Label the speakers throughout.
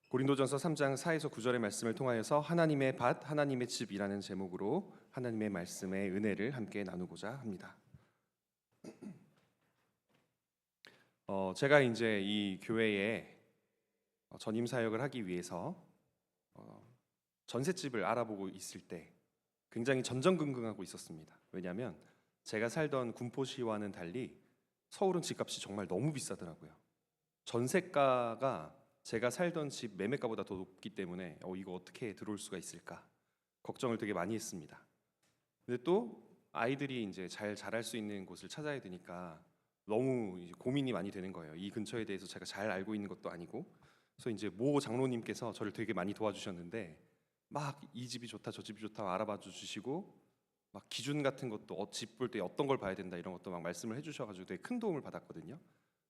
Speaker 1: 고린도전서 3장 4에서 9절의 말씀을 통하여서 하나님의 밭, 하나님의 집이라는 제목으로 하나님의 말씀의 은혜를 함께 나누고자 합니다. 제가 이제 이 교회에 전임 사역을 하기 위해서 전셋집을 알아보고 있을 때 굉장히 전전긍긍하고 있었습니다. 왜냐하면 제가 살던 군포시와는 달리 서울은 집값이 정말 너무 비싸더라고요. 전세가가 제가 살던 집 매매가보다 더 높기 때문에 이거 어떻게 들어올 수가 있을까 걱정을 되게 많이 했습니다. 근데 또 아이들이 이제 잘 자랄 수 있는 곳을 찾아야 되니까 너무 이제 고민이 많이 되는 거예요. 이 근처에 대해서 제가 잘 알고 있는 것도 아니고, 그래서 이제 모 장로님께서 저를 되게 많이 도와주셨는데 막 이 집이 좋다 저 집이 좋다 알아봐 주시고 막 기준 같은 것도 집 볼 때 어떤 걸 봐야 된다 이런 것도 막 말씀을 해주셔가지고 되게 큰 도움을 받았거든요.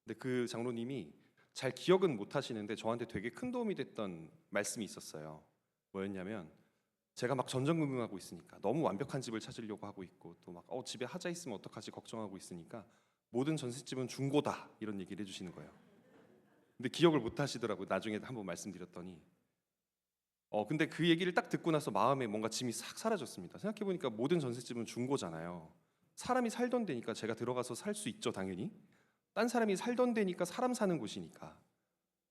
Speaker 1: 근데 그 장로님이 잘 기억은 못 하시는데 저한테 되게 큰 도움이 됐던 말씀이 있었어요. 뭐였냐면 제가 막 전전긍긍하고 있으니까 너무 완벽한 집을 찾으려고 하고 있고 또 막 집에 하자 있으면 어떡하지 걱정하고 있으니까 모든 전셋집은 중고다 이런 얘기를 해주시는 거예요. 근데 기억을 못 하시더라고요. 나중에 한번 말씀드렸더니 근데 그 얘기를 딱 듣고 나서 마음에 뭔가 짐이 싹 사라졌습니다. 생각해보니까 모든 전셋집은 중고잖아요. 사람이 살던 데니까 제가 들어가서 살 수 있죠, 당연히. 딴 사람이 살던 데니까 사람 사는 곳이니까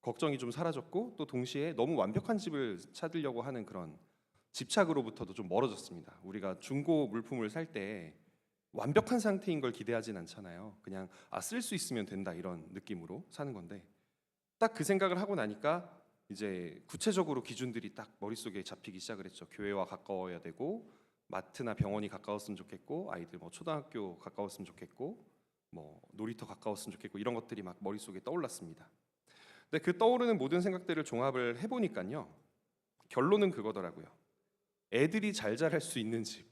Speaker 1: 걱정이 좀 사라졌고, 또 동시에 너무 완벽한 집을 찾으려고 하는 그런 집착으로부터도 좀 멀어졌습니다. 우리가 중고 물품을 살 때 완벽한 상태인 걸 기대하진 않잖아요. 그냥 쓸 수 있으면 된다 이런 느낌으로 사는 건데, 딱 그 생각을 하고 나니까 이제 구체적으로 기준들이 딱 머릿속에 잡히기 시작을 했죠. 교회와 가까워야 되고, 마트나 병원이 가까웠으면 좋겠고, 아이들 뭐 초등학교 가까웠으면 좋겠고, 뭐 놀이터 가까웠으면 좋겠고, 이런 것들이 막 머릿속에 떠올랐습니다. 근데 그 떠오르는 모든 생각들을 종합을 해보니까요, 결론은 그거더라고요. 애들이 잘 자랄 수 있는 집,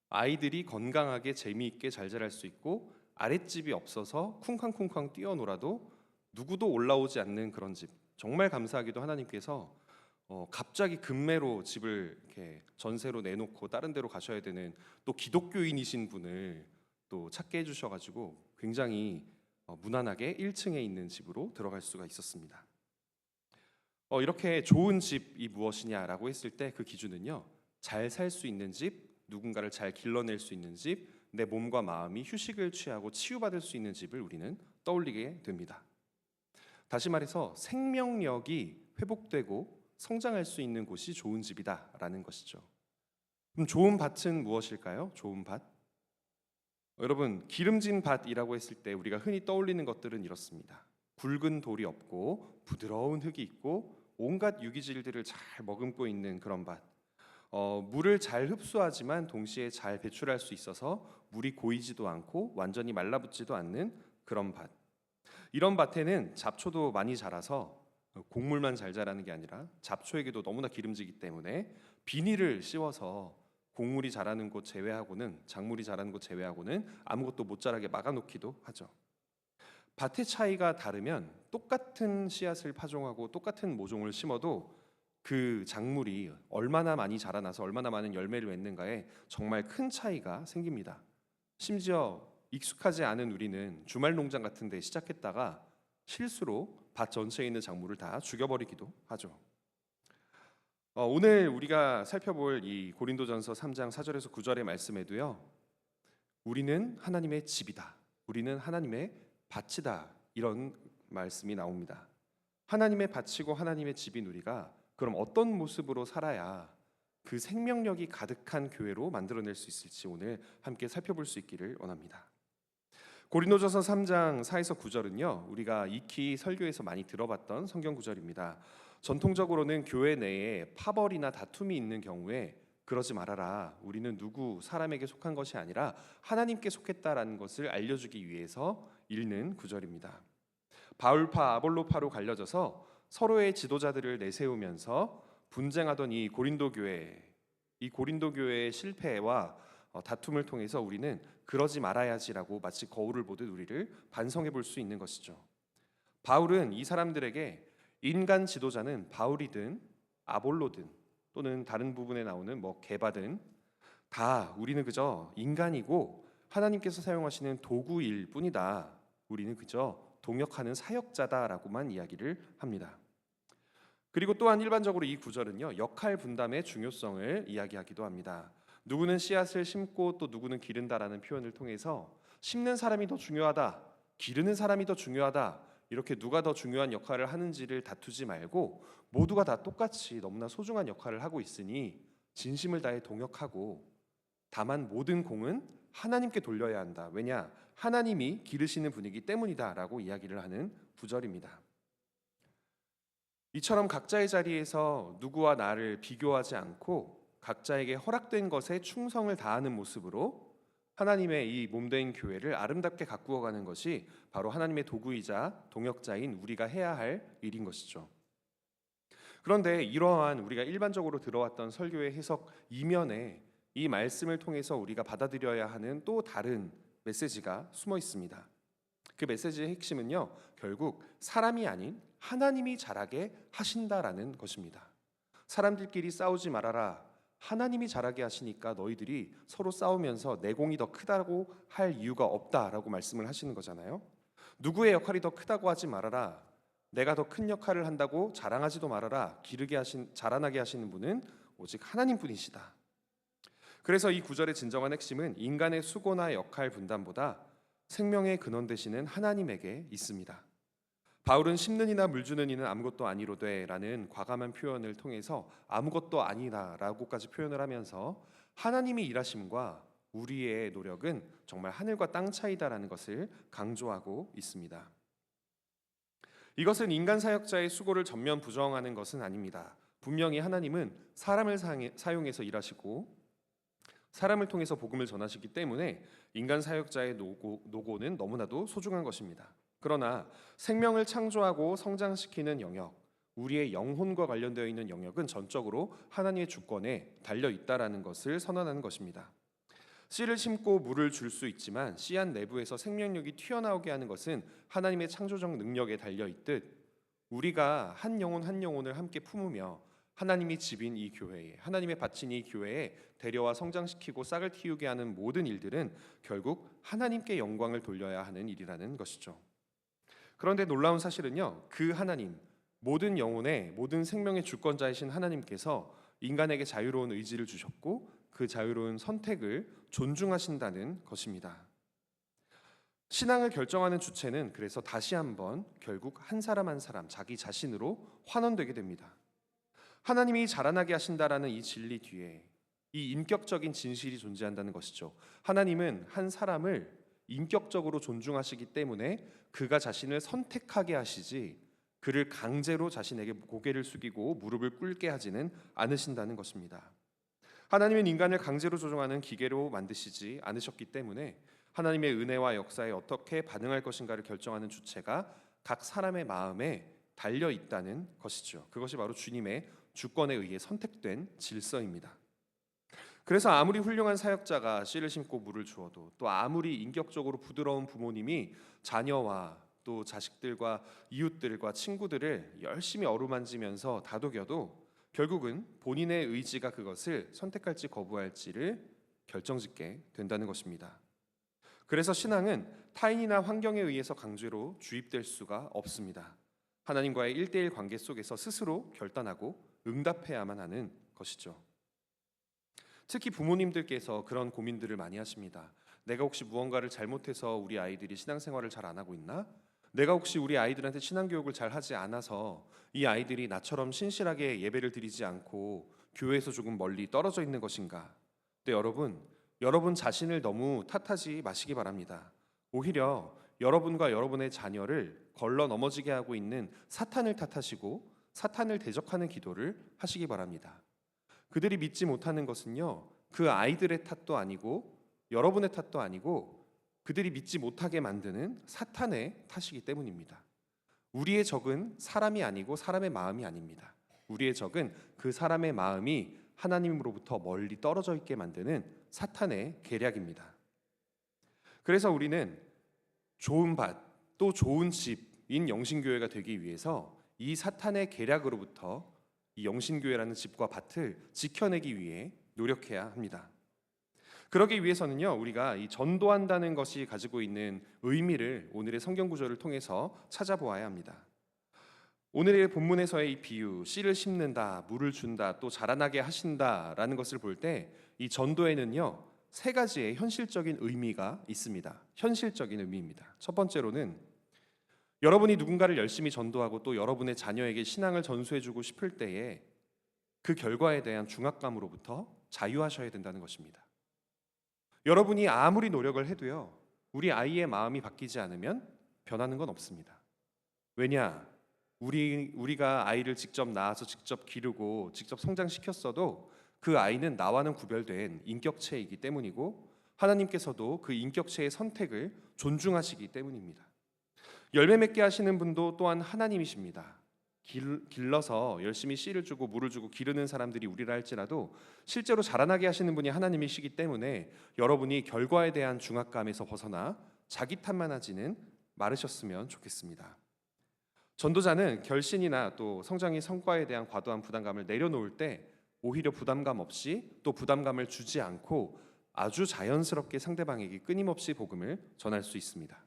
Speaker 1: 아이들이 건강하게 재미있게 잘 자랄 수 있고 아랫집이 없어서 쿵쾅쿵쾅 뛰어놀아도 누구도 올라오지 않는 그런 집, 정말 감사하게도 하나님께서 갑자기 금매로 집을 이렇게 전세로 내놓고 다른 데로 가셔야 되는 또 기독교인이신 분을 또 찾게 해주셔가지고 굉장히 무난하게 1층에 있는 집으로 들어갈 수가 있었습니다. 이렇게 좋은 집이 무엇이냐라고 했을 때 그 기준은요, 잘 살 수 있는 집, 누군가를 잘 길러낼 수 있는 집, 내 몸과 마음이 휴식을 취하고 치유받을 수 있는 집을 우리는 떠올리게 됩니다. 다시 말해서 생명력이 회복되고 성장할 수 있는 곳이 좋은 집이다라는 것이죠. 그럼 좋은 밭은 무엇일까요? 좋은 밭? 여러분, 기름진 밭이라고 했을 때 우리가 흔히 떠올리는 것들은 이렇습니다. 굵은 돌이 없고 부드러운 흙이 있고 온갖 유기질들을 잘 머금고 있는 그런 밭. 물을 잘 흡수하지만 동시에 잘 배출할 수 있어서 물이 고이지도 않고 완전히 말라붙지도 않는 그런 밭. 이런 밭에는 잡초도 많이 자라서 곡물만 잘 자라는 게 아니라 잡초에게도 너무나 기름지기 때문에 비닐을 씌워서 곡물이 자라는 곳 제외하고는, 작물이 자라는 곳 제외하고는 아무것도 못 자라게 막아놓기도 하죠. 밭의 차이가 다르면 똑같은 씨앗을 파종하고 똑같은 모종을 심어도 그 작물이 얼마나 많이 자라나서 얼마나 많은 열매를 맺는가에 정말 큰 차이가 생깁니다. 심지어 익숙하지 않은 우리는 주말 농장 같은 데 시작했다가 실수로 밭 전체에 있는 작물을 다 죽여버리기도 하죠. 오늘 우리가 살펴볼 이 고린도전서 3장 4절에서 9절의 말씀에도요, 우리는 하나님의 집이다, 우리는 하나님의 밭이다, 이런 말씀이 나옵니다. 하나님의 밭이고 하나님의 집인 우리가 그럼 어떤 모습으로 살아야 그 생명력이 가득한 교회로 만들어낼 수 있을지 오늘 함께 살펴볼 수 있기를 원합니다. 고린도전서 3장 4에서 9절은요, 우리가 익히 설교에서 많이 들어봤던 성경 구절입니다. 전통적으로는 교회 내에 파벌이나 다툼이 있는 경우에 그러지 말아라, 우리는 누구 사람에게 속한 것이 아니라 하나님께 속했다라는 것을 알려주기 위해서 읽는 구절입니다. 바울파 아볼로파로 갈려져서 서로의 지도자들을 내세우면서 분쟁하던 이 고린도 교회의 실패와 다툼을 통해서 우리는 그러지 말아야지라고 마치 거울을 보듯 우리를 반성해 볼 수 있는 것이죠. 바울은 이 사람들에게 인간 지도자는 바울이든 아볼로든 또는 다른 부분에 나오는 게바든 다 우리는 그저 인간이고 하나님께서 사용하시는 도구일 뿐이다, 우리는 그저 동역하는 사역자다라고만 이야기를 합니다. 그리고 또한 일반적으로 이 구절은요, 역할 분담의 중요성을 이야기하기도 합니다. 누구는 씨앗을 심고 또 누구는 기른다라는 표현을 통해서 심는 사람이 더 중요하다, 기르는 사람이 더 중요하다, 이렇게 누가 더 중요한 역할을 하는지를 다투지 말고 모두가 다 똑같이 너무나 소중한 역할을 하고 있으니 진심을 다해 동역하고, 다만 모든 공은 하나님께 돌려야 한다. 왜냐? 하나님이 기르시는 분이기 때문이다라고 이야기를 하는 구절입니다. 이처럼 각자의 자리에서 누구와 나를 비교하지 않고 각자에게 허락된 것에 충성을 다하는 모습으로 하나님의 이 몸된 교회를 아름답게 가꾸어가는 것이 바로 하나님의 도구이자 동역자인 우리가 해야 할 일인 것이죠. 그런데 이러한 우리가 일반적으로 들어왔던 설교의 해석 이면에 이 말씀을 통해서 우리가 받아들여야 하는 또 다른 메시지가 숨어 있습니다. 그 메시지의 핵심은요, 결국 사람이 아닌 하나님이 잘하게 하신다라는 것입니다. 사람들끼리 싸우지 말아라. 하나님이 잘하게 하시니까 너희들이 서로 싸우면서 내 공이 더 크다고 할 이유가 없다라고 말씀을 하시는 거잖아요. 누구의 역할이 더 크다고 하지 말아라. 내가 더 큰 역할을 한다고 자랑하지도 말아라. 자라나게 하시는 분은 오직 하나님뿐이시다. 그래서 이 구절의 진정한 핵심은 인간의 수고나 역할 분담보다 생명의 근원 되시는 하나님에게 있습니다. 바울은 심는 이나 물 주는 이는 아무것도 아니로되라는 과감한 표현을 통해서 아무것도 아니다라고까지 표현을 하면서 하나님이 일하심과 우리의 노력은 정말 하늘과 땅 차이다라는 것을 강조하고 있습니다. 이것은 인간 사역자의 수고를 전면 부정하는 것은 아닙니다. 분명히 하나님은 사람을 사용해서 일하시고 사람을 통해서 복음을 전하시기 때문에 인간 사역자의 노고는 너무나도 소중한 것입니다. 그러나 생명을 창조하고 성장시키는 영역, 우리의 영혼과 관련되어 있는 영역은 전적으로 하나님의 주권에 달려 있다라는 것을 선언하는 것입니다. 씨를 심고 물을 줄 수 있지만 씨앗 내부에서 생명력이 튀어나오게 하는 것은 하나님의 창조적 능력에 달려 있듯, 우리가 한 영혼 한 영혼을 함께 품으며 하나님이 집인 이 교회에, 하나님의 밭인 이 교회에 데려와 성장시키고 싹을 틔우게 하는 모든 일들은 결국 하나님께 영광을 돌려야 하는 일이라는 것이죠. 그런데 놀라운 사실은요, 그 하나님, 모든 영혼의 모든 생명의 주권자이신 하나님께서 인간에게 자유로운 의지를 주셨고 그 자유로운 선택을 존중하신다는 것입니다. 신앙을 결정하는 주체는 그래서 다시 한번 결국 한 사람 한 사람 자기 자신으로 환원되게 됩니다. 하나님이 자라나게 하신다라는 이 진리 뒤에 이 인격적인 진실이 존재한다는 것이죠. 하나님은 한 사람을 인격적으로 존중하시기 때문에 그가 자신을 선택하게 하시지 그를 강제로 자신에게 고개를 숙이고 무릎을 꿇게 하지는 않으신다는 것입니다. 하나님은 인간을 강제로 조종하는 기계로 만드시지 않으셨기 때문에 하나님의 은혜와 역사에 어떻게 반응할 것인가를 결정하는 주체가 각 사람의 마음에 달려 있다는 것이죠. 그것이 바로 주님의 주권에 의해 선택된 질서입니다. 그래서 아무리 훌륭한 사역자가 씨를 심고 물을 주어도, 또 아무리 인격적으로 부드러운 부모님이 자녀와 또 자식들과 이웃들과 친구들을 열심히 어루만지면서 다독여도 결국은 본인의 의지가 그것을 선택할지 거부할지를 결정짓게 된다는 것입니다. 그래서 신앙은 타인이나 환경에 의해서 강제로 주입될 수가 없습니다. 하나님과의 1:1 관계 속에서 스스로 결단하고 응답해야만 하는 것이죠. 특히 부모님들께서 그런 고민들을 많이 하십니다. 내가 혹시 무언가를 잘못해서 우리 아이들이 신앙생활을 잘 안 하고 있나? 내가 혹시 우리 아이들한테 신앙교육을 잘 하지 않아서 이 아이들이 나처럼 신실하게 예배를 드리지 않고 교회에서 조금 멀리 떨어져 있는 것인가? 근데 여러분 자신을 너무 탓하지 마시기 바랍니다. 오히려 여러분과 여러분의 자녀를 걸러 넘어지게 하고 있는 사탄을 탓하시고 사탄을 대적하는 기도를 하시기 바랍니다. 그들이 믿지 못하는 것은요, 그 아이들의 탓도 아니고 여러분의 탓도 아니고 그들이 믿지 못하게 만드는 사탄의 탓이기 때문입니다. 우리의 적은 사람이 아니고 사람의 마음이 아닙니다. 우리의 적은 그 사람의 마음이 하나님으로부터 멀리 떨어져 있게 만드는 사탄의 계략입니다. 그래서 우리는 좋은 밭, 또 좋은 집인 영신교회가 되기 위해서 이 사탄의 계략으로부터 이 영신교회라는 집과 밭을 지켜내기 위해 노력해야 합니다. 그러기 위해서는요, 우리가 이 전도한다는 것이 가지고 있는 의미를 오늘의 성경 구절을 통해서 찾아보아야 합니다. 오늘의 본문에서의 이 비유, 씨를 심는다, 물을 준다, 또 자라나게 하신다라는 것을 볼 때 이 전도에는요, 세 가지의 현실적인 의미가 있습니다. 현실적인 의미입니다. 첫 번째로는 여러분이 누군가를 열심히 전도하고 또 여러분의 자녀에게 신앙을 전수해주고 싶을 때에 그 결과에 대한 중압감으로부터 자유하셔야 된다는 것입니다. 여러분이 아무리 노력을 해도요, 우리 아이의 마음이 바뀌지 않으면 변하는 건 없습니다. 왜냐? 우리가 아이를 직접 낳아서 직접 기르고 직접 성장시켰어도 그 아이는 나와는 구별된 인격체이기 때문이고 하나님께서도 그 인격체의 선택을 존중하시기 때문입니다. 열매 맺게 하시는 분도 또한 하나님이십니다. 길러서 열심히 씨를 주고 물을 주고 기르는 사람들이 우리라 할지라도 실제로 자라나게 하시는 분이 하나님이시기 때문에 여러분이 결과에 대한 중압감에서 벗어나 자기 탓만하지는 말으셨으면 좋겠습니다. 전도자는 결신이나 또 성장의 성과에 대한 과도한 부담감을 내려놓을 때 오히려 부담감 없이 또 부담감을 주지 않고 아주 자연스럽게 상대방에게 끊임없이 복음을 전할 수 있습니다.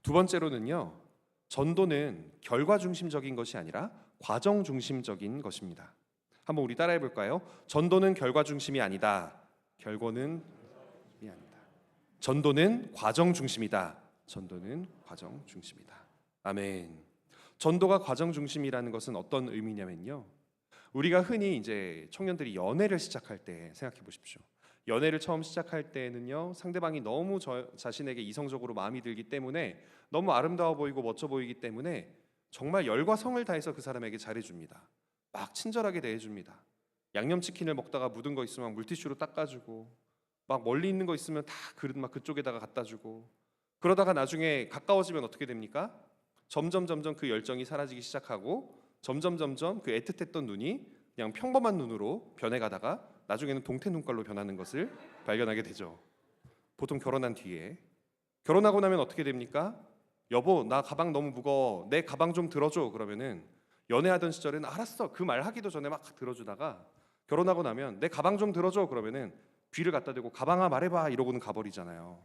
Speaker 1: 두 번째로는요, 전도는 결과 중심적인 것이 아니라 과정 중심적인 것입니다. 한번 우리 따라해 볼까요? 전도는 결과 중심이 아니다. 결과는 아니다. 전도는 과정 중심이다. 전도는 과정 중심이다. 아멘. 전도가 과정 중심이라는 것은 어떤 의미냐면요, 우리가 흔히 이제 청년들이 연애를 시작할 때 생각해 보십시오. 연애를 처음 시작할 때는요, 상대방이 너무 자신에게 이성적으로 마음이 들기 때문에 너무 아름다워 보이고 멋져 보이기 때문에 정말 열과 성을 다해서 그 사람에게 잘해줍니다. 막 친절하게 대해줍니다. 양념치킨을 먹다가 묻은 거 있으면 물티슈로 닦아주고, 막 멀리 있는 거 있으면 다 그릇 막 그쪽에다가 갖다주고, 그러다가 나중에 가까워지면 어떻게 됩니까? 점점 그 열정이 사라지기 시작하고 점점 그 애틋했던 눈이 그냥 평범한 눈으로 변해가다가 나중에는 동태 눈깔로 변하는 것을 발견하게 되죠. 보통 결혼한 뒤에. 결혼하고 나면 어떻게 됩니까? 여보, 나 가방 너무 무거워. 내 가방 좀 들어줘. 그러면은 연애하던 시절에는 알았어. 그 말 하기도 전에 막 들어주다가 결혼하고 나면 내 가방 좀 들어줘. 그러면은 귀를 갖다 대고 가방아 말해봐 이러고는 가버리잖아요.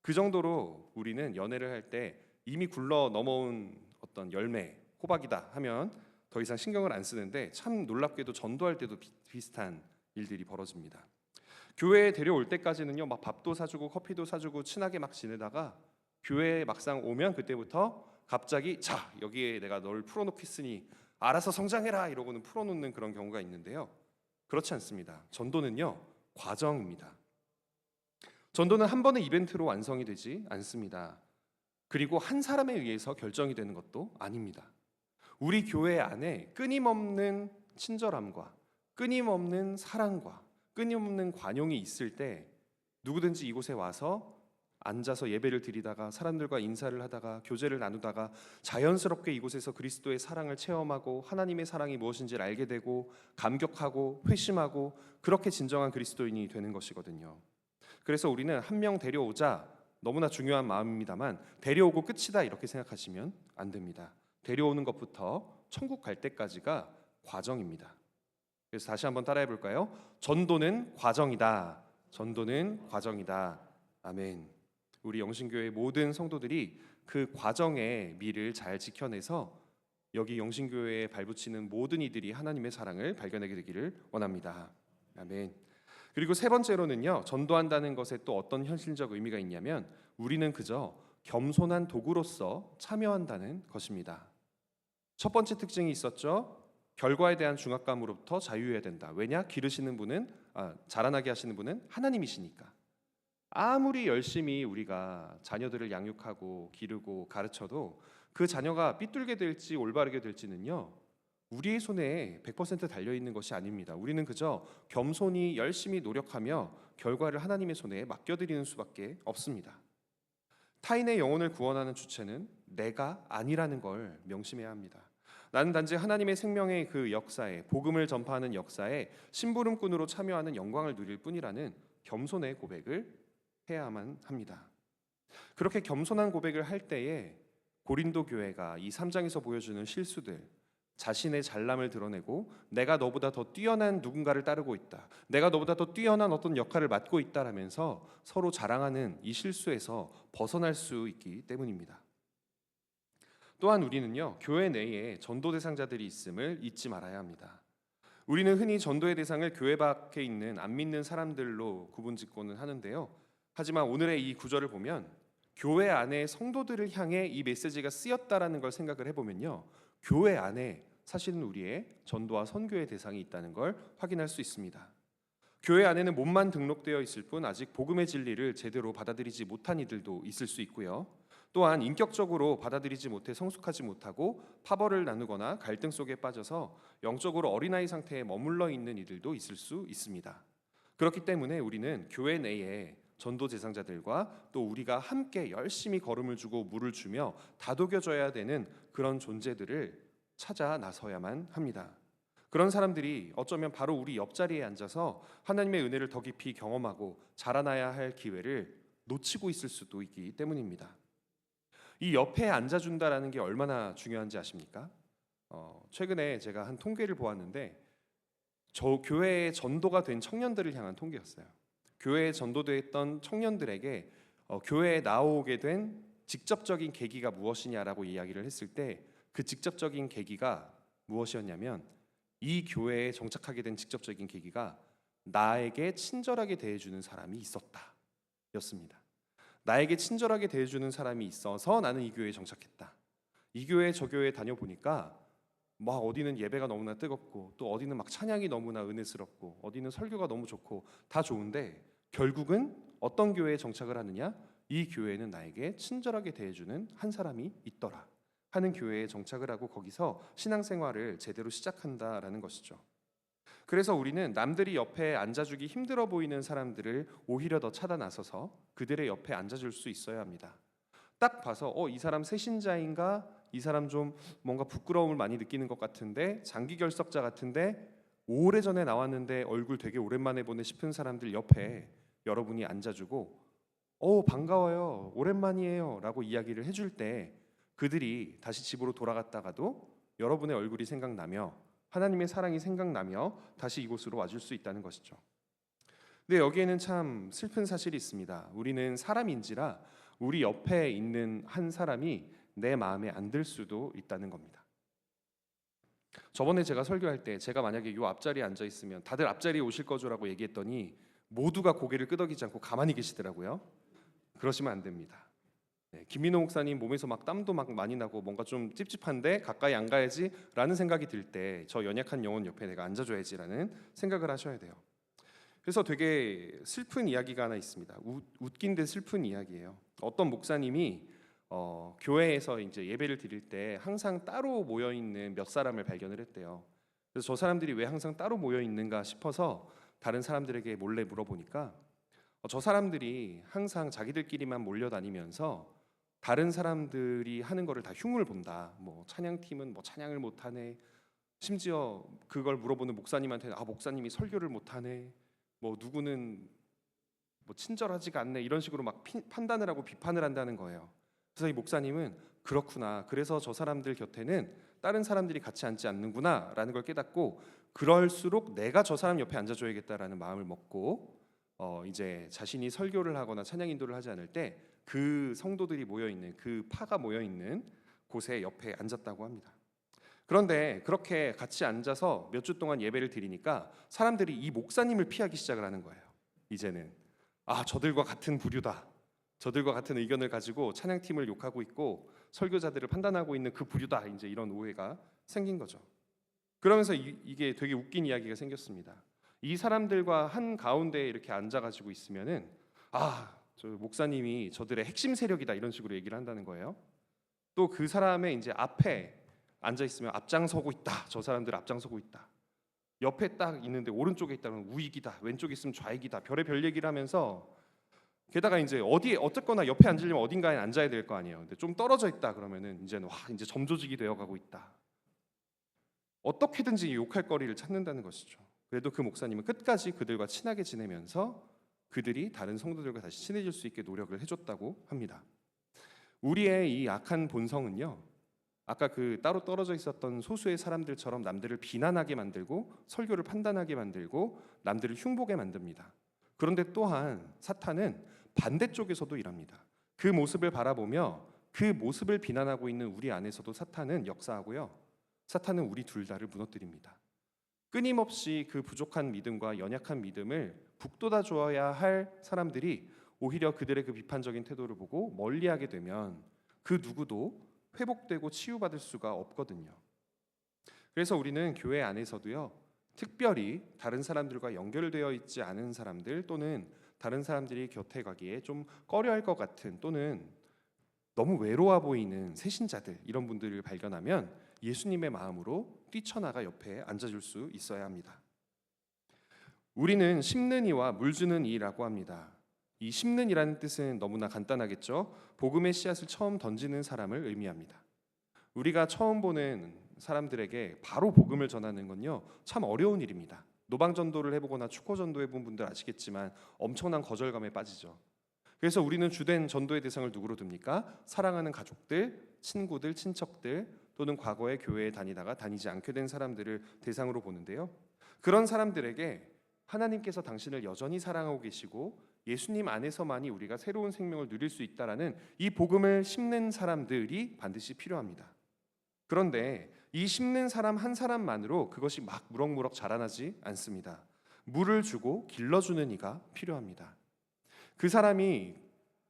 Speaker 1: 그 정도로 우리는 연애를 할 때 이미 굴러 넘어온 어떤 열매, 호박이다 하면 더 이상 신경을 안 쓰는데 참 놀랍게도 전도할 때도 비슷한 일들이 벌어집니다. 교회에 데려올 때까지는요, 막 밥도 사주고 커피도 사주고 친하게 막 지내다가 교회에 막상 오면 그때부터 갑자기 자, 여기에 내가 널 풀어놓겠으니 알아서 성장해라 이러고는 풀어놓는 그런 경우가 있는데요, 그렇지 않습니다. 전도는요, 과정입니다. 전도는 한 번의 이벤트로 완성이 되지 않습니다. 그리고 한 사람에 의해서 결정이 되는 것도 아닙니다. 우리 교회 안에 끊임없는 친절함과 끊임없는 사랑과 끊임없는 관용이 있을 때 누구든지 이곳에 와서 앉아서 예배를 드리다가 사람들과 인사를 하다가 교제를 나누다가 자연스럽게 이곳에서 그리스도의 사랑을 체험하고 하나님의 사랑이 무엇인지를 알게 되고 감격하고 회심하고 그렇게 진정한 그리스도인이 되는 것이거든요. 그래서 우리는 한 명 데려오자 너무나 중요한 마음입니다만 데려오고 끝이다 이렇게 생각하시면 안 됩니다. 데려오는 것부터 천국 갈 때까지가 과정입니다. 그래서 다시 한번 따라해 볼까요? 전도는 과정이다. 전도는 과정이다. 아멘. 우리 영신교회 모든 성도들이 그 과정의 미를 잘 지켜내서 여기 영신교회에 발붙이는 모든 이들이 하나님의 사랑을 발견하게 되기를 원합니다. 아멘. 그리고 세 번째로는요, 전도한다는 것에 또 어떤 현실적 의미가 있냐면 우리는 그저 겸손한 도구로서 참여한다는 것입니다. 첫 번째 특징이 있었죠. 결과에 대한 중압감으로부터 자유해야 된다. 왜냐? 기르시는 분은 자라나게 하시는 분은 하나님이시니까. 아무리 열심히 우리가 자녀들을 양육하고 기르고 가르쳐도 그 자녀가 삐뚤게 될지 올바르게 될지는요, 우리의 손에 100% 달려있는 것이 아닙니다. 우리는 그저 겸손히 열심히 노력하며 결과를 하나님의 손에 맡겨드리는 수밖에 없습니다. 타인의 영혼을 구원하는 주체는 내가 아니라는 걸 명심해야 합니다. 나는 단지 하나님의 생명의 그 역사에, 복음을 전파하는 역사에 심부름꾼으로 참여하는 영광을 누릴 뿐이라는 겸손의 고백을 해야만 합니다. 그렇게 겸손한 고백을 할 때에 고린도 교회가 이 3장에서 보여주는 실수들, 자신의 잘남을 드러내고 내가 너보다 더 뛰어난 누군가를 따르고 있다, 내가 너보다 더 뛰어난 어떤 역할을 맡고 있다라면서 서로 자랑하는 이 실수에서 벗어날 수 있기 때문입니다. 또한 우리는요, 교회 내에 전도 대상자들이 있음을 잊지 말아야 합니다. 우리는 흔히 전도의 대상을 교회 밖에 있는 안 믿는 사람들로 구분짓고는 하는데요. 하지만 오늘의 이 구절을 보면 교회 안에 성도들을 향해 이 메시지가 쓰였다라는 걸 생각을 해보면요, 교회 안에 사실은 우리의 전도와 선교의 대상이 있다는 걸 확인할 수 있습니다. 교회 안에는 몸만 등록되어 있을 뿐 아직 복음의 진리를 제대로 받아들이지 못한 이들도 있을 수 있고요. 또한 인격적으로 받아들이지 못해 성숙하지 못하고 파벌을 나누거나 갈등 속에 빠져서 영적으로 어린아이 상태에 머물러 있는 이들도 있을 수 있습니다. 그렇기 때문에 우리는 교회 내에 전도 대상자들과 또 우리가 함께 열심히 걸음을 주고 물을 주며 다독여줘야 되는 그런 존재들을 찾아 나서야만 합니다. 그런 사람들이 어쩌면 바로 우리 옆자리에 앉아서 하나님의 은혜를 더 깊이 경험하고 자라나야 할 기회를 놓치고 있을 수도 있기 때문입니다. 이 옆에 앉아준다라는 게 얼마나 중요한지 아십니까? 최근에 제가 한 통계를 보았는데 저 교회에 전도가 된 청년들을 향한 통계였어요. 교회에 전도됐던 청년들에게 교회에 나오게 된 직접적인 계기가 무엇이냐라고 이야기를 했을 때 그 직접적인 계기가 무엇이었냐면 이 교회에 정착하게 된 직접적인 계기가 나에게 친절하게 대해주는 사람이 있었다 였습니다. 나에게 친절하게 대해주는 사람이 있어서 나는 이 교회에 정착했다. 이 교회 저 교회에 다녀보니까 막 어디는 예배가 너무나 뜨겁고 또 어디는 막 찬양이 너무나 은혜스럽고 어디는 설교가 너무 좋고 다 좋은데 결국은 어떤 교회에 정착을 하느냐? 이 교회는 나에게 친절하게 대해주는 한 사람이 있더라 하는 교회에 정착을 하고 거기서 신앙생활을 제대로 시작한다라는 것이죠. 그래서 우리는 남들이 옆에 앉아주기 힘들어 보이는 사람들을 오히려 더 찾아 나서서 그들의 옆에 앉아줄 수 있어야 합니다. 딱 봐서 이 사람 새신자인가? 이 사람 좀 뭔가 부끄러움을 많이 느끼는 것 같은데, 장기 결석자 같은데, 오래전에 나왔는데 얼굴 되게 오랜만에 보네 싶은 사람들 옆에 여러분이 앉아주고 반가워요, 오랜만이에요 라고 이야기를 해줄 때 그들이 다시 집으로 돌아갔다가도 여러분의 얼굴이 생각나며 하나님의 사랑이 생각나며 다시 이곳으로 와줄 수 있다는 것이죠. 근데 여기에는 참 슬픈 사실이 있습니다. 우리는 사람인지라 우리 옆에 있는 한 사람이 내 마음에 안 들 수도 있다는 겁니다. 저번에 제가 설교할 때 제가 만약에 요 앞자리에 앉아 있으면 다들 앞자리에 오실 거죠라고 얘기했더니 모두가 고개를 끄덕이지 않고 가만히 계시더라고요. 그러시면 안 됩니다. 김민호 목사님 몸에서 막 땀도 막 많이 나고 뭔가 좀 찝찝한데 가까이 안 가야지라는 생각이 들 때 저 연약한 영혼 옆에 내가 앉아줘야지라는 생각을 하셔야 돼요. 그래서 되게 슬픈 이야기가 하나 있습니다. 웃긴 데 슬픈 이야기예요. 어떤 목사님이 교회에서 이제 예배를 드릴 때 항상 따로 모여 있는 몇 사람을 발견을 했대요. 그래서 저 사람들이 왜 항상 따로 모여 있는가 싶어서 다른 사람들에게 몰래 물어보니까 저 사람들이 항상 자기들끼리만 몰려다니면서 다른 사람들이 하는 거를 다 흉을 본다. 뭐 찬양팀은 뭐 찬양을 못하네. 심지어 그걸 물어보는 목사님한테는 목사님이 설교를 못하네. 뭐 누구는 뭐 친절하지가 않네. 이런 식으로 막 판단을 하고 비판을 한다는 거예요. 그래서 이 목사님은 그렇구나. 그래서 저 사람들 곁에는 다른 사람들이 같이 앉지 않는구나라는 걸 깨닫고 그럴수록 내가 저 사람 옆에 앉아줘야겠다라는 마음을 먹고 이제 자신이 설교를 하거나 찬양 인도를 하지 않을 때 그 성도들이 모여 있는 그 파가 모여 있는 곳에 옆에 앉았다고 합니다. 그런데 그렇게 같이 앉아서 몇 주 동안 예배를 드리니까 사람들이 이 목사님을 피하기 시작을 하는 거예요. 이제는 저들과 같은 부류다. 저들과 같은 의견을 가지고 찬양팀을 욕하고 있고 설교자들을 판단하고 있는 그 부류다. 이제 이런 오해가 생긴 거죠. 그러면서 이게 되게 웃긴 이야기가 생겼습니다. 이 사람들과 한 가운데에 이렇게 앉아가지고 있으면은 저 목사님이 저들의 핵심 세력이다 이런 식으로 얘기를 한다는 거예요. 또 그 사람의 이제 앞에 앉아 있으면 앞장서고 있다. 저 사람들 앞장서고 있다. 옆에 딱 있는데 오른쪽에 있다면 우익이다. 왼쪽에 있으면 좌익이다. 별의별 얘기를 하면서 게다가 이제 어쨌거나 옆에 앉으려면 어딘가에 앉아야 될 거 아니에요. 근데 좀 떨어져 있다 그러면은 이제는 이제 점조직이 되어가고 있다. 어떻게든지 욕할 거리를 찾는다는 것이죠. 그래도 그 목사님은 끝까지 그들과 친하게 지내면서 그들이 다른 성도들과 다시 친해질 수 있게 노력을 해줬다고 합니다. 우리의 이 악한 본성은요, 아까 그 따로 떨어져 있었던 소수의 사람들처럼 남들을 비난하게 만들고 설교를 판단하게 만들고 남들을 흉보게 만듭니다. 그런데 또한 사탄은 반대쪽에서도 일합니다. 그 모습을 바라보며 그 모습을 비난하고 있는 우리 안에서도 사탄은 역사하고요. 사탄은 우리 둘 다를 무너뜨립니다. 끊임없이 그 부족한 믿음과 연약한 믿음을 북돋아 주어야 할 사람들이 오히려 그들의 그 비판적인 태도를 보고 멀리하게 되면 그 누구도 회복되고 치유받을 수가 없거든요. 그래서 우리는 교회 안에서도요, 특별히 다른 사람들과 연결되어 있지 않은 사람들 또는 다른 사람들이 곁에 가기에 좀 꺼려할 것 같은 또는 너무 외로워 보이는 새신자들, 이런 분들을 발견하면 예수님의 마음으로 뛰쳐나가 옆에 앉아줄 수 있어야 합니다. 우리는 심는 이와 물 주는 이라고 합니다. 이 심는 이라는 뜻은 너무나 간단하겠죠. 복음의 씨앗을 처음 던지는 사람을 의미합니다. 우리가 처음 보는 사람들에게 바로 복음을 전하는 건요, 참 어려운 일입니다. 노방전도를 해보거나 축포전도 해본 분들 아시겠지만 엄청난 거절감에 빠지죠. 그래서 우리는 주된 전도의 대상을 누구로 둡니까? 사랑하는 가족들, 친구들, 친척들 또는 과거에 교회에 다니다가 다니지 않게 된 사람들을 대상으로 보는데요. 그런 사람들에게 하나님께서 당신을 여전히 사랑하고 계시고 예수님 안에서만이 우리가 새로운 생명을 누릴 수 있다라는 이 복음을 심는 사람들이 반드시 필요합니다. 그런데 이 심는 사람 한 사람만으로 그것이 막 무럭무럭 자라나지 않습니다. 물을 주고 길러주는 이가 필요합니다. 그 사람이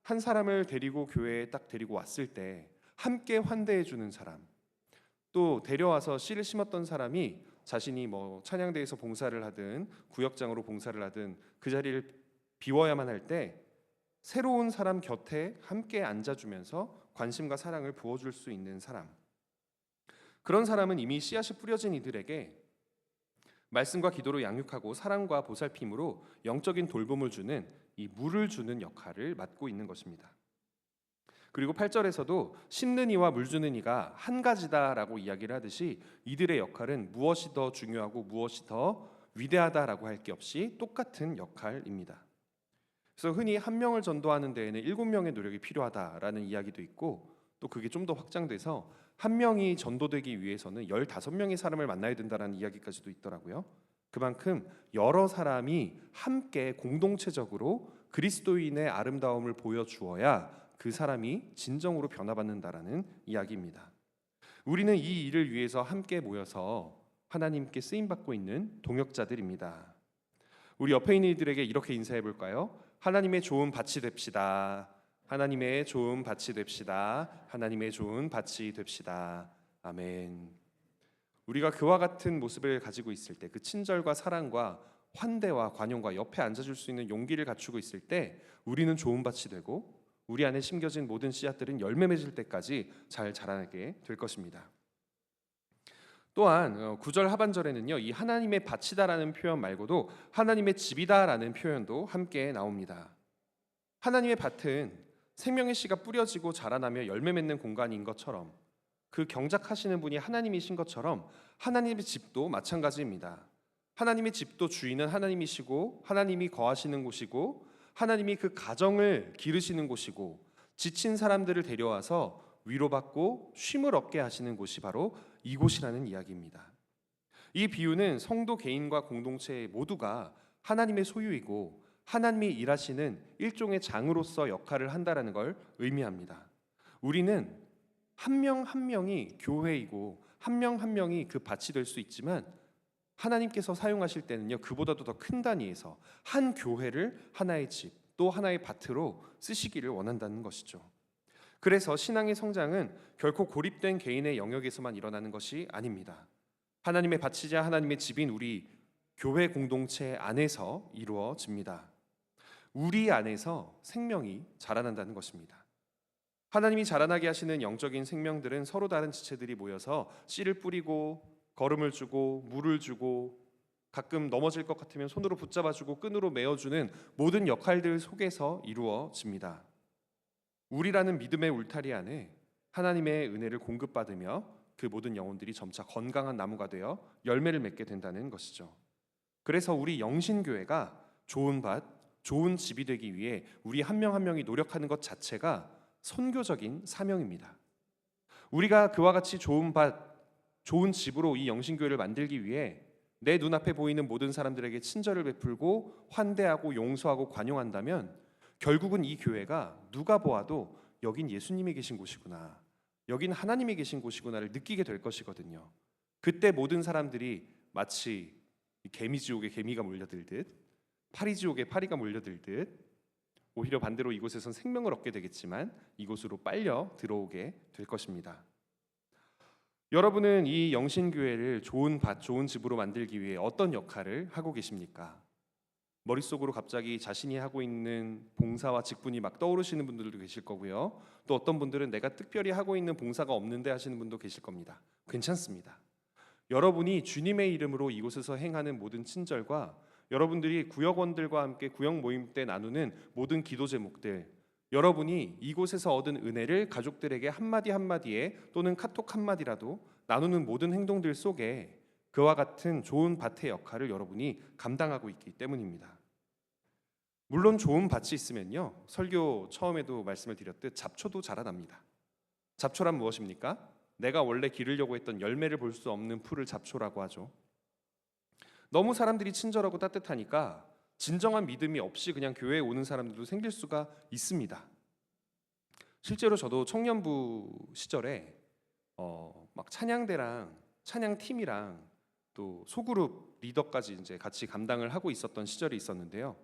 Speaker 1: 한 사람을 데리고 교회에 딱 데리고 왔을 때 함께 환대해 주는 사람, 또 데려와서 씨를 심었던 사람이 자신이 뭐 찬양대에서 봉사를 하든 구역장으로 봉사를 하든 그 자리를 비워야만 할 때 새로운 사람 곁에 함께 앉아주면서 관심과 사랑을 부어줄 수 있는 사람, 그런 사람은 이미 씨앗이 뿌려진 이들에게 말씀과 기도로 양육하고 사랑과 보살핌으로 영적인 돌봄을 주는 이 물을 주는 역할을 맡고 있는 것입니다. 그리고 8절에서도 심는 이와 물 주는 이가 한 가지다라고 이야기를 하듯이 이들의 역할은 무엇이 더 중요하고 무엇이 더 위대하다라고 할 게 없이 똑같은 역할입니다. 그래서 흔히 한 명을 전도하는 데에는 7명의 노력이 필요하다라는 이야기도 있고, 또 그게 좀 더 확장돼서 한 명이 전도되기 위해서는 15명의 사람을 만나야 된다는 이야기까지도 있더라고요. 그만큼 여러 사람이 함께 공동체적으로 그리스도인의 아름다움을 보여주어야 그 사람이 진정으로 변화받는다라는 이야기입니다. 우리는 이 일을 위해서 함께 모여서 하나님께 쓰임받고 있는 동역자들입니다. 우리 옆에 있는 이들에게 이렇게 인사해 볼까요? 하나님의 좋은 밭이 됩시다. 하나님의 좋은 밭이 됩시다. 하나님의 좋은 밭이 됩시다. 아멘. 우리가 그와 같은 모습을 가지고 있을 때, 그 친절과 사랑과 환대와 관용과 옆에 앉아줄 수 있는 용기를 갖추고 있을 때 우리는 좋은 밭이 되고 우리 안에 심겨진 모든 씨앗들은 열매 맺을 때까지 잘 자라나게 될 것입니다. 또한 9절 하반절에는요, 이 하나님의 밭이다라는 표현 말고도 하나님의 집이다라는 표현도 함께 나옵니다. 하나님의 밭은 생명의 씨가 뿌려지고 자라나며 열매 맺는 공간인 것처럼, 그 경작하시는 분이 하나님이신 것처럼 하나님의 집도 마찬가지입니다. 하나님의 집도 주인은 하나님이시고 하나님이 거하시는 곳이고 하나님이 그 가정을 기르시는 곳이고 지친 사람들을 데려와서 위로받고 쉼을 얻게 하시는 곳이 바로 이곳이라는 이야기입니다. 이 비유는 성도 개인과 공동체 모두가 하나님의 소유이고 하나님이 일하시는 일종의 장으로서 역할을 한다라는 걸 의미합니다. 우리는 한 명 한 명이 교회이고 한 명 한 명이 그 밭이 될 수 있지만 하나님께서 사용하실 때는요, 그보다도 더 큰 단위에서 한 교회를 하나의 집, 또 하나의 밭으로 쓰시기를 원한다는 것이죠. 그래서 신앙의 성장은 결코 고립된 개인의 영역에서만 일어나는 것이 아닙니다. 하나님의 밭이자 하나님의 집인 우리 교회 공동체 안에서 이루어집니다. 우리 안에서 생명이 자라난다는 것입니다. 하나님이 자라나게 하시는 영적인 생명들은 서로 다른 지체들이 모여서 씨를 뿌리고 거름을 주고 물을 주고 가끔 넘어질 것 같으면 손으로 붙잡아주고 끈으로 메어주는 모든 역할들 속에서 이루어집니다. 우리라는 믿음의 울타리 안에 하나님의 은혜를 공급받으며 그 모든 영혼들이 점차 건강한 나무가 되어 열매를 맺게 된다는 것이죠. 그래서 우리 영신교회가 좋은 밭, 좋은 집이 되기 위해 우리 한 명 한 명이 노력하는 것 자체가 선교적인 사명입니다. 우리가 그와 같이 좋은 밭, 좋은 집으로 이 영신교회를 만들기 위해 내 눈앞에 보이는 모든 사람들에게 친절을 베풀고 환대하고 용서하고 관용한다면 결국은 이 교회가 누가 보아도 여긴 예수님이 계신 곳이구나, 여긴 하나님이 계신 곳이구나를 느끼게 될 것이거든요. 그때 모든 사람들이 마치 개미지옥에 개미가 몰려들듯, 파리지옥에 파리가 몰려들듯, 오히려 반대로 이곳에선 생명을 얻게 되겠지만 이곳으로 빨려 들어오게 될 것입니다. 여러분은 이 영신교회를 좋은 밭, 좋은 집으로 만들기 위해 어떤 역할을 하고 계십니까? 머릿속으로 갑자기 자신이 하고 있는 봉사와 직분이 막 떠오르시는 분들도 계실 거고요. 또 어떤 분들은 내가 특별히 하고 있는 봉사가 없는데 하시는 분도 계실 겁니다. 괜찮습니다. 여러분이 주님의 이름으로 이곳에서 행하는 모든 친절과 여러분들이 구역원들과 함께 구역 모임 때 나누는 모든 기도 제목들, 여러분이 이곳에서 얻은 은혜를 가족들에게 한마디 한마디에 또는 카톡 한마디라도 나누는 모든 행동들 속에 그와 같은 좋은 밭의 역할을 여러분이 감당하고 있기 때문입니다. 물론 좋은 밭이 있으면요, 설교 처음에도 말씀을 드렸듯 잡초도 자라납니다. 잡초란 무엇입니까? 내가 원래 기르려고 했던 열매를 볼 수 없는 풀을 잡초라고 하죠. 너무 사람들이 친절하고 따뜻하니까 진정한 믿음이 없이 그냥 교회에 오는 사람들도 생길 수가 있습니다. 실제로 저도 청년부 시절에 막 찬양대랑 찬양팀이랑 또 소그룹 리더까지 이제 같이 감당을 하고 있었던 시절이 있었는데요.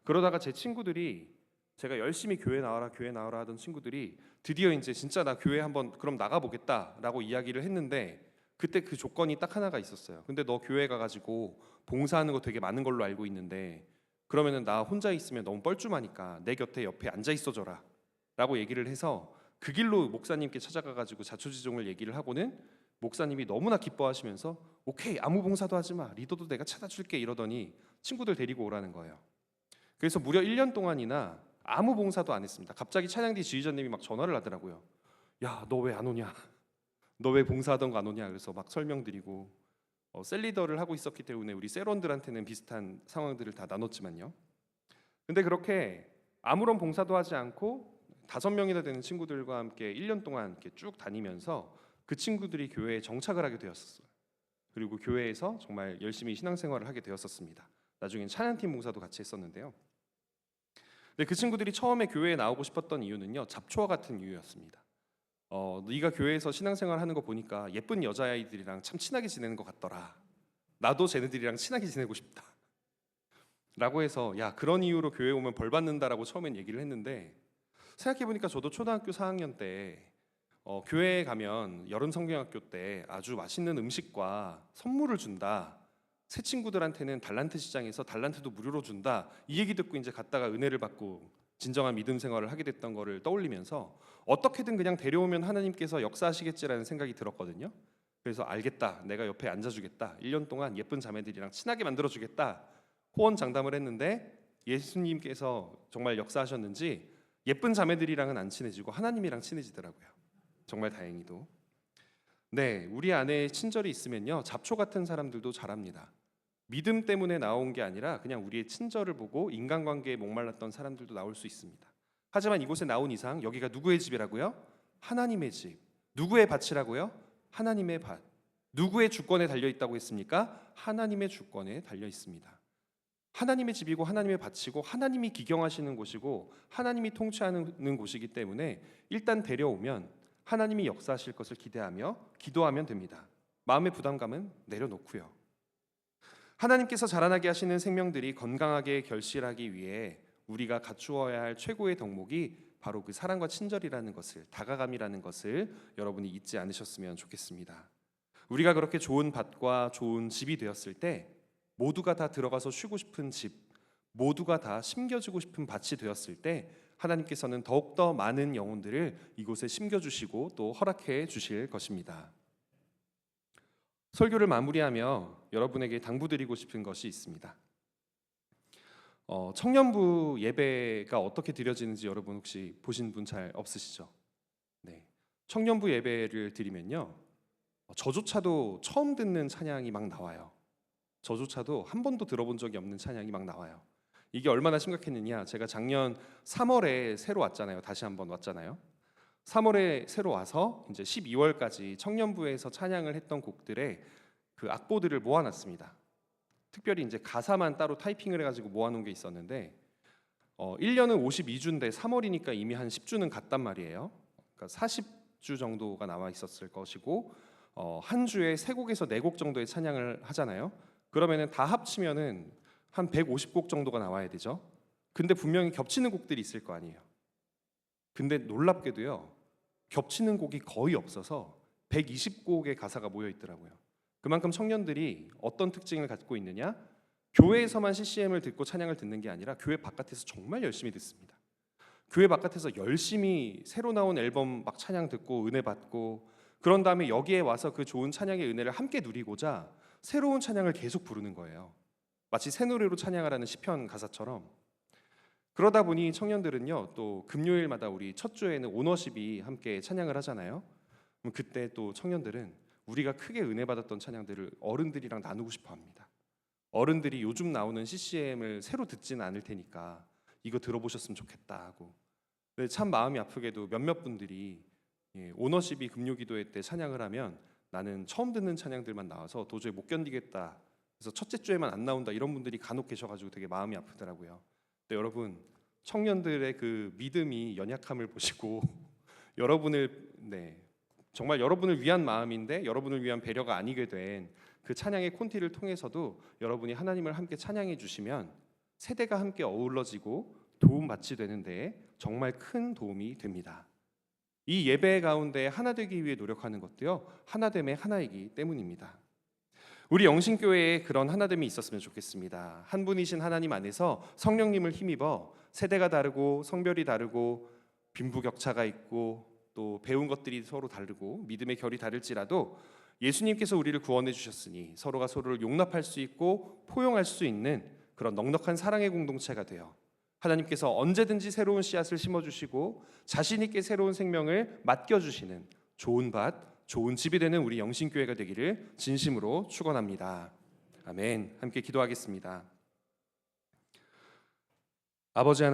Speaker 1: 그러다가 제 친구들이, 제가 열심히 교회 나와라 하던 친구들이 드디어 이제 진짜 나 교회 한번 그럼 나가보겠다라고 이야기를 했는데, 그때 그 조건이 딱 하나가 있었어요. 근데 너 교회 가가지고 봉사하는 거 되게 많은 걸로 알고 있는데 그러면은 나 혼자 있으면 너무 뻘쭘하니까 내 옆에 앉아 있어줘라 라고 얘기를 해서 그 길로 목사님께 찾아가가지고 자초지종을 얘기를 하고는 목사님이 너무나 기뻐하시면서 오케이, 아무 봉사도 하지 마, 리더도 내가 찾아줄게 이러더니 친구들 데리고 오라는 거예요. 그래서 무려 1년 동안이나 아무 봉사도 안 했습니다. 갑자기 찬양대 지휘자님이 막 전화를 하더라고요. 야, 너 왜 안 오냐? 너 왜 봉사하던 거 안 오냐? 그래서 막 설명드리고, 셀리더를 하고 있었기 때문에 우리 셀원들한테는 비슷한 상황들을 다 나눴지만요. 근데 그렇게 아무런 봉사도 하지 않고 5명이나 되는 친구들과 함께 1년 동안 이렇게 쭉 다니면서 그 친구들이 교회에 정착을 하게 되었었어요. 그리고 교회에서 정말 열심히 신앙생활을 하게 되었었습니다. 나중엔 찬양팀 봉사도 같이 했었는데요. 근데 그 친구들이 처음에 교회에 나오고 싶었던 이유는요, 잡초와 같은 이유였습니다. 네가 교회에서 신앙생활 하는 거 보니까 예쁜 여자아이들이랑 참 친하게 지내는 것 같더라. 나도 쟤네들이랑 친하게 지내고 싶다 라고 해서, 야, 그런 이유로 교회 오면 벌 받는다라고 처음엔 얘기를 했는데, 생각해보니까 저도 초등학교 4학년 때 교회에 가면 여름 성경학교 때 아주 맛있는 음식과 선물을 준다, 새 친구들한테는 달란트 시장에서 달란트도 무료로 준다, 이 얘기 듣고 이제 갔다가 은혜를 받고 진정한 믿음 생활을 하게 됐던 거를 떠올리면서 어떻게든 그냥 데려오면 하나님께서 역사하시겠지라는 생각이 들었거든요. 그래서 알겠다, 내가 옆에 앉아주겠다, 1년 동안 예쁜 자매들이랑 친하게 만들어주겠다 호언장담을 했는데, 예수님께서 정말 역사하셨는지 예쁜 자매들이랑은 안 친해지고 하나님이랑 친해지더라고요. 정말 다행히도. 네, 우리 안에 친절이 있으면요, 잡초 같은 사람들도 자랍니다. 믿음 때문에 나온 게 아니라 그냥 우리의 친절을 보고 인간관계에 목말랐던 사람들도 나올 수 있습니다. 하지만 이곳에 나온 이상 여기가 누구의 집이라고요? 하나님의 집. 누구의 밭이라고요? 하나님의 밭. 누구의 주권에 달려 있다고 했습니까? 하나님의 주권에 달려 있습니다. 하나님의 집이고 하나님의 밭이고 하나님이 기경하시는 곳이고 하나님이 통치하는 곳이기 때문에 일단 데려오면 하나님이 역사하실 것을 기대하며 기도하면 됩니다. 마음의 부담감은 내려놓고요. 하나님께서 자라나게 하시는 생명들이 건강하게 결실하기 위해 우리가 갖추어야 할 최고의 덕목이 바로 그 사랑과 친절이라는 것을, 다가감이라는 것을 여러분이 잊지 않으셨으면 좋겠습니다. 우리가 그렇게 좋은 밭과 좋은 집이 되었을 때 모두가 다 들어가서 쉬고 싶은 집, 모두가 다 심겨주고 싶은 밭이 되었을 때 하나님께서는 더욱더 많은 영혼들을 이곳에 심겨주시고 또 허락해 주실 것입니다. 설교를 마무리하며 여러분에게 당부드리고 싶은 것이 있습니다. 청년부 예배가 어떻게 드려지는지 여러분 혹시 보신 분 잘 없으시죠? 네, 청년부 예배를 드리면요, 저조차도 처음 듣는 찬양이 막 나와요. 저조차도 한 번도 들어본 적이 없는 찬양이 막 나와요. 이게 얼마나 심각했느냐, 제가 작년 3월에 새로 왔잖아요. 다시 한번 왔잖아요. 3월에 새로 와서 이제 12월까지 청년부에서 찬양을 했던 곡들의 그 악보들을 모아놨습니다. 특별히 이제 가사만 따로 타이핑을 해가지고 모아놓은 게 있었는데, 1년은 52주인데 3월이니까 이미 한 10주는 갔단 말이에요. 그러니까 40주 정도가 남아 있었을 것이고 한 주에 3곡에서 4곡 정도의 찬양을 하잖아요. 그러면은 다 합치면은 한 150곡 정도가 나와야 되죠. 근데 분명히 겹치는 곡들이 있을 거 아니에요. 근데 놀랍게도요, 겹치는 곡이 거의 없어서 120곡의 가사가 모여 있더라고요. 그만큼 청년들이 어떤 특징을 갖고 있느냐? 교회에서만 CCM을 듣고 찬양을 듣는 게 아니라 교회 바깥에서 정말 열심히 듣습니다. 교회 바깥에서 열심히 새로 나온 앨범 막 찬양 듣고 은혜 받고, 그런 다음에 여기에 와서 그 좋은 찬양의 은혜를 함께 누리고자 새로운 찬양을 계속 부르는 거예요. 마치 새 노래로 찬양하라는 시편 가사처럼. 그러다 보니 청년들은요, 또 금요일마다 우리 첫 주에는 오너십이 함께 찬양을 하잖아요. 그럼 그때 또 청년들은 우리가 크게 은혜 받았던 찬양들을 어른들이랑 나누고 싶어 합니다. 어른들이 요즘 나오는 CCM을 새로 듣지는 않을 테니까 이거 들어보셨으면 좋겠다 하고. 근데 참 마음이 아프게도 몇몇 분들이 오너십이 금요기도회 때 찬양을 하면 나는 처음 듣는 찬양들만 나와서 도저히 못 견디겠다, 그래서 첫째 주에만 안 나온다, 이런 분들이 간혹 계셔가지고 되게 마음이 아프더라고요. 근데 여러분, 청년들의 그 믿음이 연약함을 보시고 여러분을 정말 여러분을 위한 마음인데 여러분을 위한 배려가 아니게 된 그 찬양의 콘티를 통해서도 여러분이 하나님을 함께 찬양해 주시면 세대가 함께 어우러지고 도움받지 되는데 정말 큰 도움이 됩니다. 이 예배 가운데 하나 되기 위해 노력하는 것도요, 하나됨의 하나이기 때문입니다. 우리 영신교회에 그런 하나됨이 있었으면 좋겠습니다. 한 분이신 하나님 안에서 성령님을 힘입어 세대가 다르고 성별이 다르고 빈부격차가 있고 또 배운 것들이 서로 다르고 믿음의 결이 다를지라도 예수님께서 우리를 구원해 주셨으니 서로가 서로를 용납할 수 있고 포용할 수 있는 그런 넉넉한 사랑의 공동체가 되어 하나님께서 언제든지 새로운 씨앗을 심어주시고 자신 있게 새로운 생명을 맡겨주시는 좋은 밭, 좋은 집이 되는 우리 영신교회가 되기를 진심으로 축원합니다. 아멘. 함께 기도하겠습니다. 아버지 하나님,